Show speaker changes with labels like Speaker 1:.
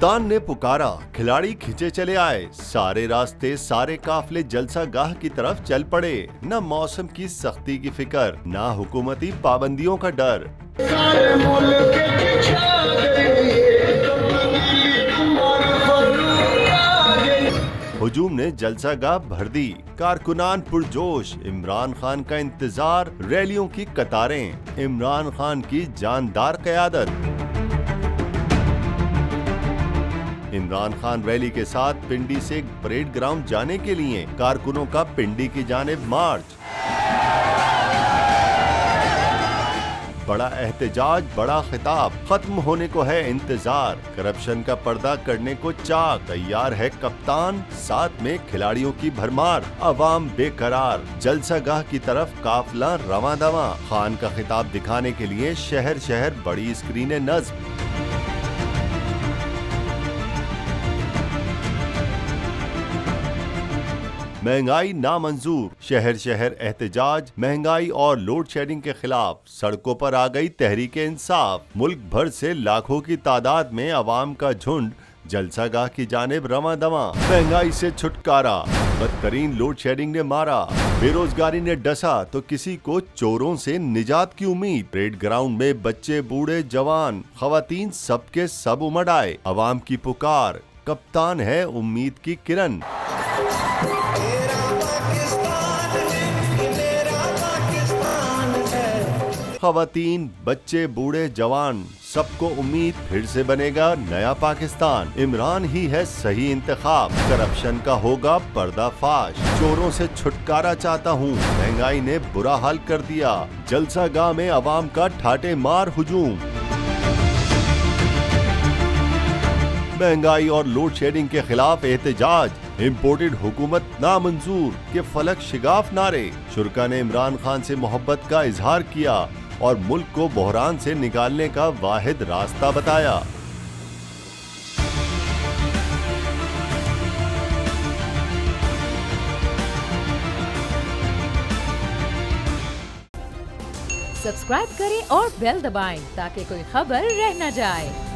Speaker 1: कप्तान ने पुकारा, खिलाड़ी खिंचे चले आए। सारे रास्ते सारे काफिले जलसा गाह की तरफ चल पड़े। न मौसम की सख्ती की फिक्र, न हुकूमती पाबंदियों का डर। हुजूम ने जलसा गाह भर दी। कारकुनान पुरजोश, इमरान खान का इंतजार, रैलियों की कतारें, इमरान खान की जानदार क़यादत। इमरान खान रैली के साथ पिंडी से परेड ग्राउंड जाने के लिए, कारकुनों का पिंडी की जानिब मार्च। बड़ा एहतजाज, बड़ा खिताब, खत्म होने को है इंतजार। करप्शन का पर्दा करने को चाक, तैयार है कप्तान, साथ में खिलाड़ियों की भरमार। अवाम बेकरार, जलसा गाह की तरफ काफिला रवां दवां। खान का खिताब दिखाने के लिए शहर शहर बड़ी स्क्रीनें नस्ब। महंगाई नामंजूर, शहर शहर एहतजाज। महंगाई और लोड शेडिंग के खिलाफ सड़कों पर आ गई तहरीके इंसाफ। मुल्क भर से लाखों की तादाद में अवाम का झुंड जलसा गाह की जानिब रवां दवां। महंगाई से छुटकारा, बदतरीन लोड शेडिंग ने मारा। बेरोजगारी ने डसा तो किसी को चोरों से निजात की उम्मीद। परेड ग्राउंड में बच्चे, बूढ़े, जवान, खवातीन सबके सब उमड़ आए। अवाम की पुकार, कप्तान है उम्मीद की किरण। खवातीन, बच्चे, बूढ़े, जवान, सबको उम्मीद फिर से बनेगा नया पाकिस्तान। इमरान ही है सही इंतखाब। करप्शन का होगा पर्दाफाश। चोरों से छुटकारा चाहता हूँ, महंगाई ने बुरा हाल कर दिया। जलसा गाह में अवाम का ठाटे मार हुजूम। महंगाई और लोड शेडिंग के खिलाफ एहतजाज। इम्पोर्टेड हुकूमत नामंजूर के फलक शिगाफ नारे। शुरका ने इमरान खान से मोहब्बत का इजहार किया और मुल्क को बहरान से निकालने का वाहिद रास्ता बताया।
Speaker 2: सब्सक्राइब करें और बेल दबाएं ताकि कोई खबर रह न जाए।